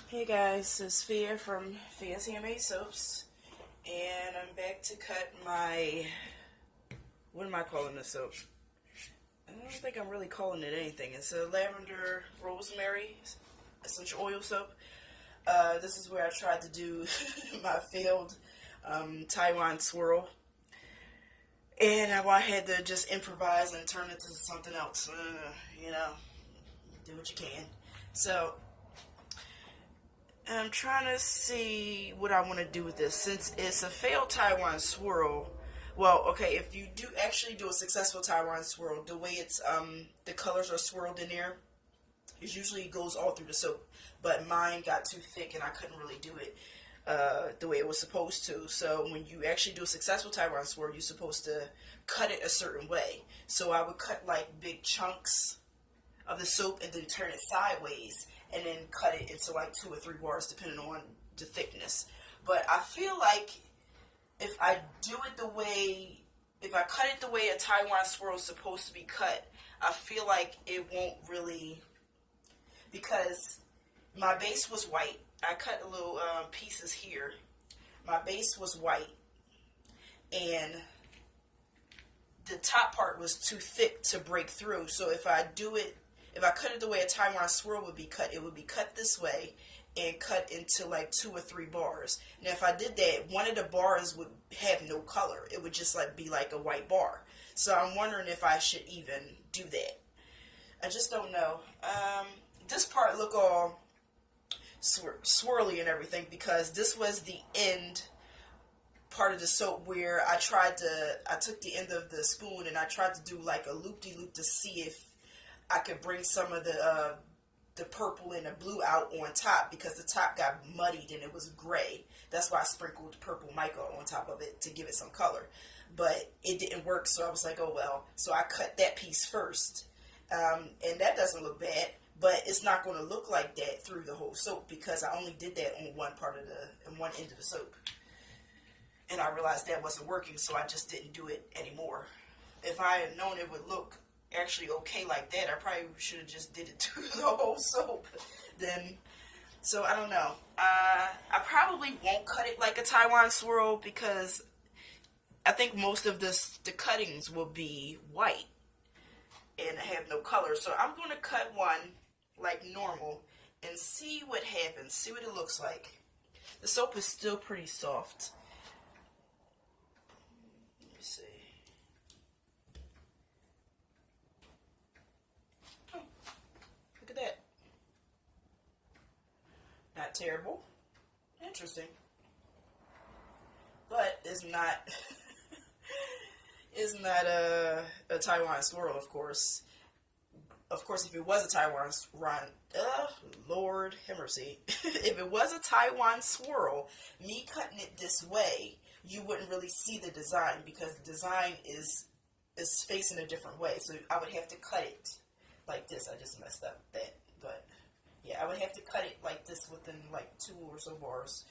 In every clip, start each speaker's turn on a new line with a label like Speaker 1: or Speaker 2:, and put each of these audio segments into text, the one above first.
Speaker 1: Hey guys, it's Fia from Fia's Handmade Soaps, and I'm back to cut my, what am I calling this soap? I don't think I'm really calling it anything. It's a lavender rosemary essential oil soap. This is where I tried to do my failed Taiwan Swirl, and I had to just improvise and turn it to something else. Do what you can. So I'm trying to see what I want to do with this. Since it's a failed Taiwan Swirl, well, okay, if you do actually do a successful Taiwan Swirl, the way it's, the colors are swirled in there, it usually goes all through the soap. But mine got too thick and I couldn't really do it the way it was supposed to. So when you actually do a successful Taiwan Swirl, you're supposed to cut it a certain way. So I would cut like big chunks of the soap and then turn it sideways and then cut it into like 2 or 3 bars depending on the thickness. But I feel like if I do it the way, if I cut it the way a Taiwan Swirl is supposed to be cut, I feel like it won't really, because my base was white. I cut a little pieces here. My base was white and the top part was too thick to break through. So if I cut it the way a Taiwan Swirl would be cut, it would be cut this way and cut into like 2 or 3 bars. Now if I did that, one of the bars would have no color. It would just like be like a white bar. So I'm wondering if I should even do that. I just don't know. This part look all swirly and everything because this was the end part of the soap where I took the end of the spoon and I tried to do like a loop-de-loop to see if I could bring some of the purple and the blue out on top because the top got muddied and it was gray. That's why I sprinkled purple mica on top of it to give it some color. But it didn't work, so I was like, oh well. So I cut that piece first. And that doesn't look bad, but it's not going to look like that through the whole soap because I only did that on one end of the soap. And I realized that wasn't working, so I just didn't do it anymore. If I had known it would look actually okay like that, I probably should have just did it through the whole soap then. So I don't know. I probably won't cut it like a Taiwan Swirl because I think most of the cuttings will be white and have no color. So I'm going to cut one like normal and see what happens, see what it looks like. The soap is still pretty soft. Let me see. Look at that. Not terrible. Interesting. But it's not it's not a Taiwan Swirl, of course. Of course, if it was a Taiwan Lord have mercy. If it was a Taiwan Swirl, me cutting it this way, you wouldn't really see the design because the design is facing a different way. So I would have to cut it like this. I just messed up that, but yeah, I would have to cut it like this within like 2 or so bars,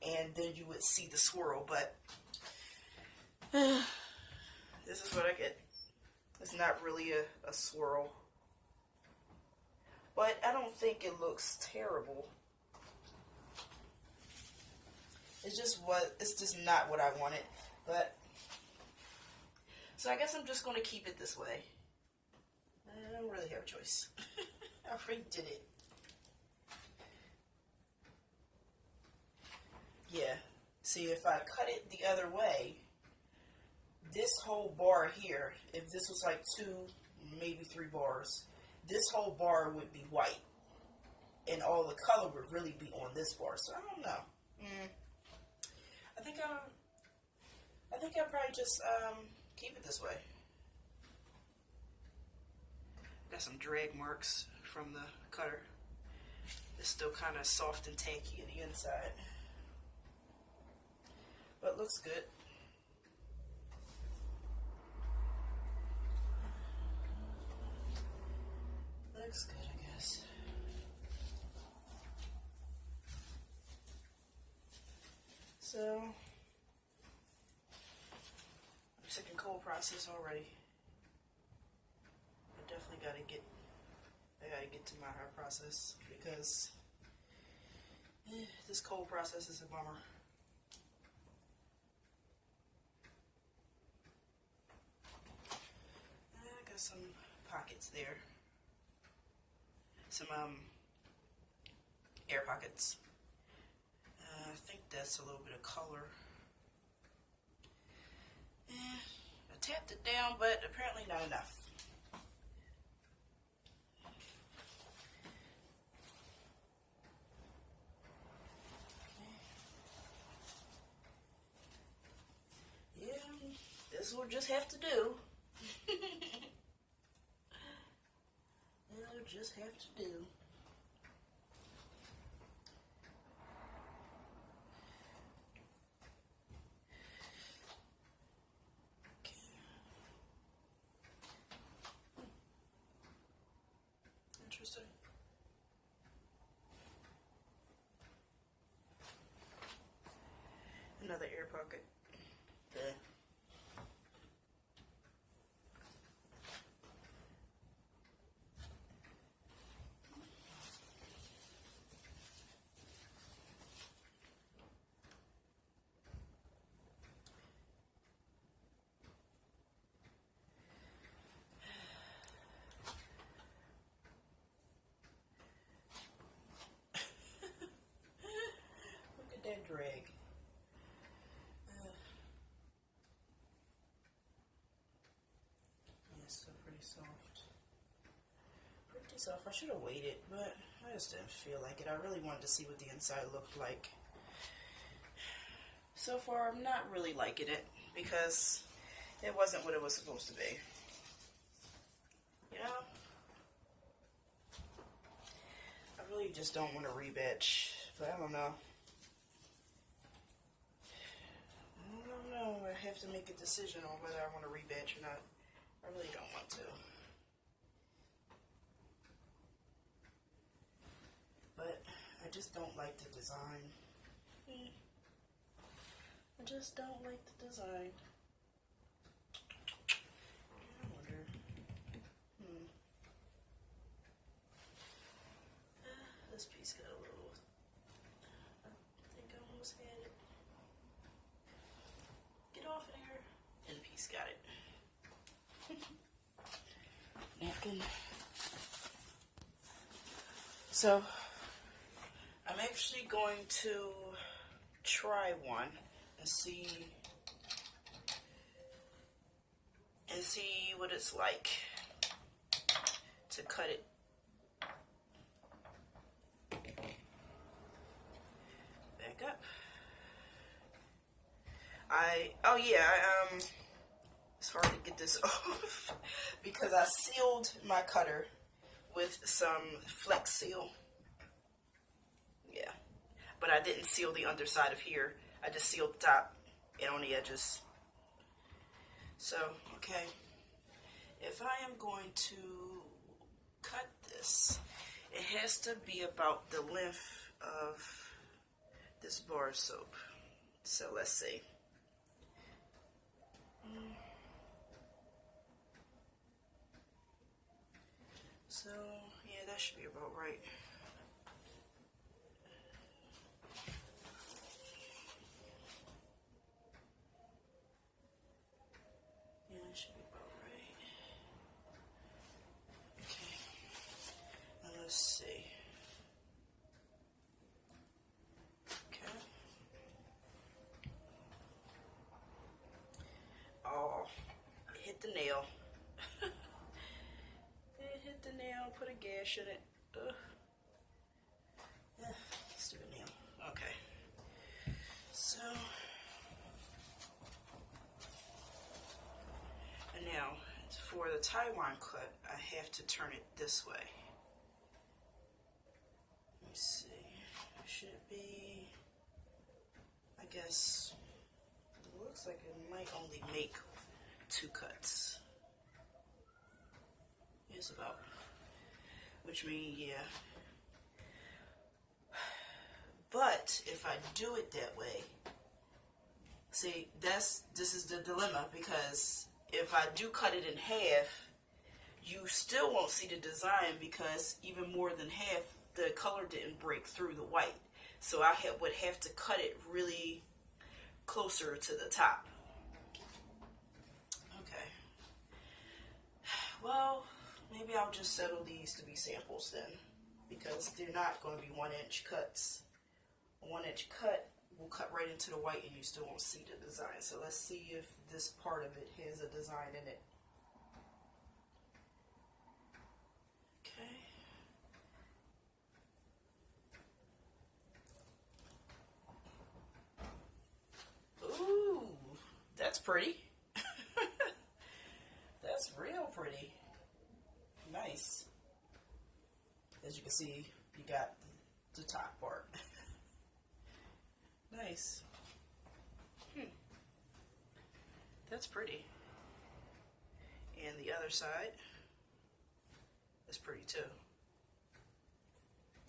Speaker 1: and then you would see the swirl. But this is what I get. It's not really a swirl, but I don't think it looks terrible. It's just not what I wanted. But so I guess I'm just going to keep it this way. I don't really have a choice. I already did it. Yeah. See, if I cut it the other way, this whole bar here, if this was like 2, maybe 3 bars, this whole bar would be white. And all the color would really be on this bar. So I don't know. I think I'll probably just keep it this way. Got some drag marks from the cutter. It's still kind of soft and tacky on the inside. But looks good. Looks good, I guess. So, I'm sick and cold process already. I definitely gotta get to my hot process because This cold process is a bummer. I got some pockets there. Some air pockets. I think that's a little bit of color. I tapped it down, but apparently not enough. Yeah, this will just have to do. It'll just have to do. Interesting. Another air pocket. There. Look at that drag. Pretty soft. I should have waited, but I just didn't feel like it. I really wanted to see what the inside looked like. So far, I'm not really liking it because it wasn't what it was supposed to be. You know? I really just don't want to rebatch, but I don't know. I don't know. I have to make a decision on whether I want to rebatch or not. I really don't want to. But I just don't like the design. I just don't like the design. I wonder. This piece got a little. I think I almost had it. Get off there. And the piece got it. Napkin. So, I'm actually going to try one and see what it's like to cut it. Back up. It's hard to get this off because I sealed my cutter with some Flex Seal. Yeah, but I didn't seal the underside of here. I just sealed the top and on the edges. So, okay, if I am going to cut this, it has to be about the length of this bar soap. So let's see. So, yeah, that should be about right. Yeah, that should be about right. Okay. Now let's see. Okay. Oh, it hit the nail. Hit the nail, put a gash in it. Stupid nail. Okay. So, and now for the Taiwan cut, I have to turn it this way. Let me see. Should it be? I guess it looks like it might only make 2 cuts. It's about, which means, yeah. But if I do it that way, see, this is the dilemma, because if I do cut it in half, you still won't see the design because even more than half, the color didn't break through the white. So I would have to cut it really closer to the top. Okay. Well, maybe I'll just settle these to be samples then, because they're not going to be 1-inch cuts. A 1-inch cut will cut right into the white and you still won't see the design. So let's see if this part of it has a design in it. Okay. Ooh, that's pretty. That's real pretty. Nice. As you can see, you got the top part. Nice. That's pretty. And the other side is pretty too.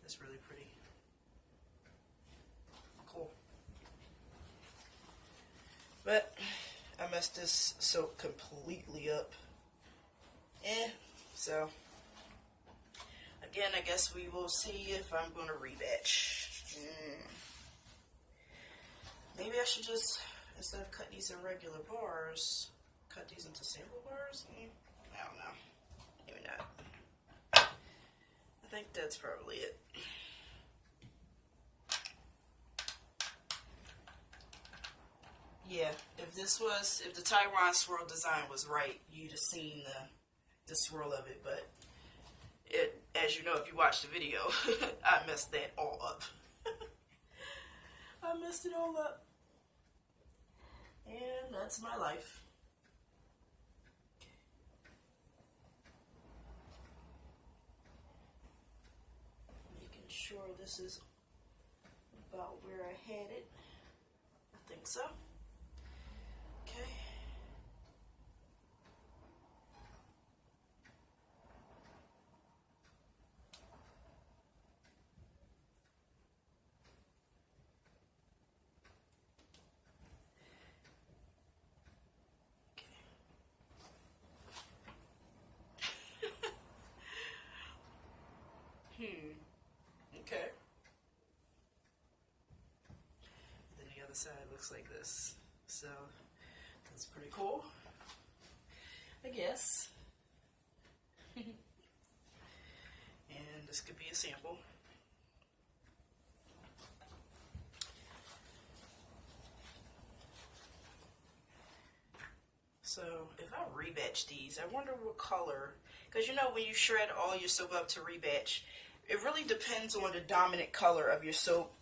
Speaker 1: That's really pretty. Cool. But I messed this soap completely up. So again, I guess we will see if I'm going to rebatch. Maybe I should just, instead of cut these in regular bars, cut these into sample bars? I don't know. Maybe not. I think that's probably it. Yeah, if the Taiwan Swirl design was right, you'd have seen the swirl of it, but as you know, if you watch the video, I messed that all up. I messed it all up. And that's my life. Making sure this is about where I had it. I think so. Okay. Okay. Then the other side looks like this. So that's pretty cool, I guess. And this could be a sample. So if I rebatch these, I wonder what color, because you know when you shred all your soap up to rebatch, it really depends on the dominant color of your soap,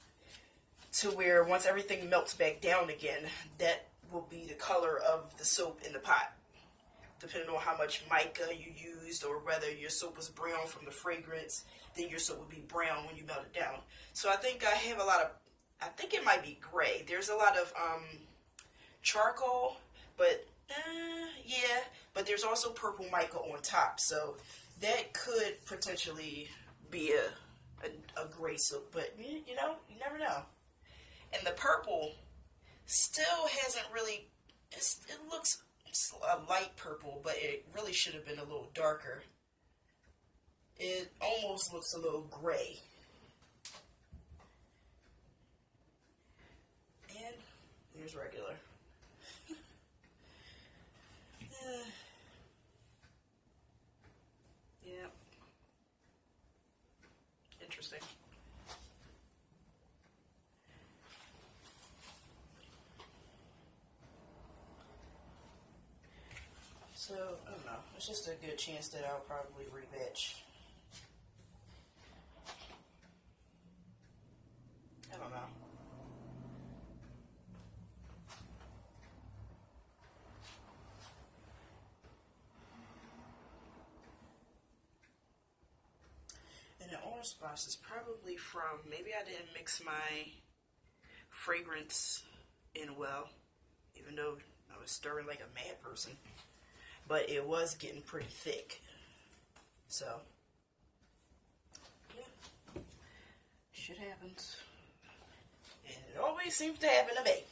Speaker 1: to where once everything melts back down again, that will be the color of the soap in the pot, depending on how much mica you used, or whether your soap was brown from the fragrance, then your soap would be brown when you melt it down. So I think I have a lot of, I think it might be gray. There's a lot of charcoal, but yeah, but there's also purple mica on top, so that could potentially be a gray soap, but you know, you never know. And the purple still hasn't really, it looks a light purple, but it really should have been a little darker. It almost looks a little gray. And here's regular. Yeah. Interesting. So, I don't know. It's just a good chance that I'll probably rebatch. I don't know. And the orange spots is probably from, maybe I didn't mix my fragrance in well, even though I was stirring like a mad person. But it was getting pretty thick. So, yeah. Shit happens. And it always seems to happen to me.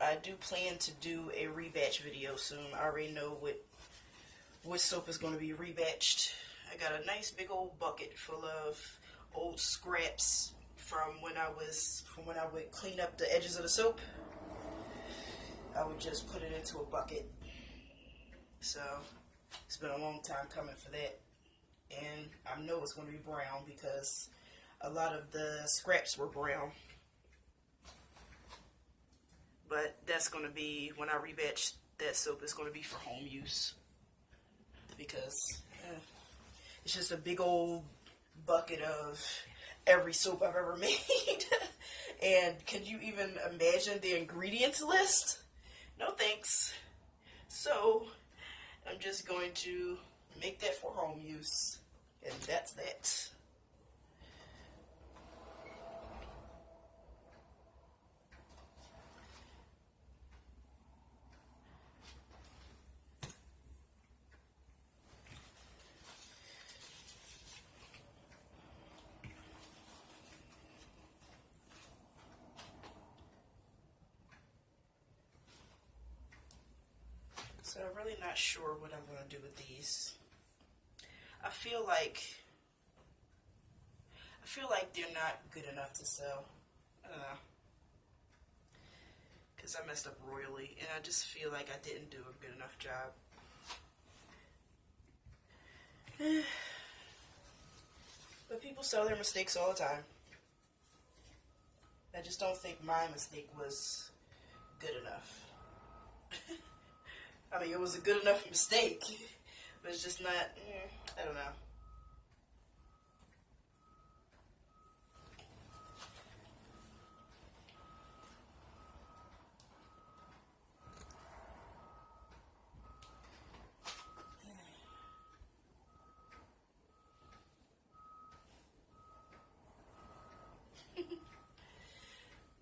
Speaker 1: I do plan to do a rebatch video soon. I already know what soap is going to be rebatched. I got a nice big old bucket full of old scraps from when I would clean up the edges of the soap. I would just put it into a bucket. So it's been a long time coming for that, and I know it's going to be brown because a lot of the scraps were brown. But that's going to be, when I rebatch that soap, it's going to be for home use. Because it's just a big old bucket of every soap I've ever made. And can you even imagine the ingredients list? No thanks. So I'm just going to make that for home use. And that's that. So I'm really not sure what I'm going to do with these. I feel like they're not good enough to sell. I don't know. Because I messed up royally, and I just feel like I didn't do a good enough job. But people sell their mistakes all the time. I just don't think my mistake was good enough. I mean, it was a good enough mistake, but it's just not, I don't know.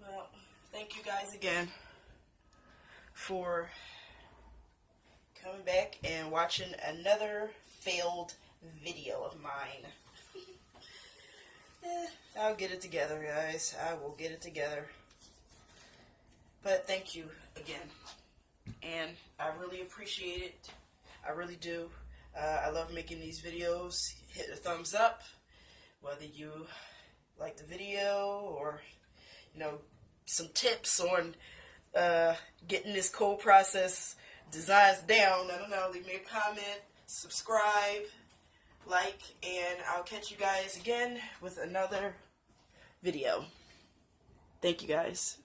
Speaker 1: Well, thank you guys again for coming back and watching another failed video of mine. I'll get it together, guys. I will get it together. But thank you again. And I really appreciate it. I really do. I love making these videos. Hit the thumbs up, whether you like the video or, some tips on getting this cold process designs down. I don't know, leave me a comment, subscribe, like, and I'll catch you guys again with another video. Thank you guys.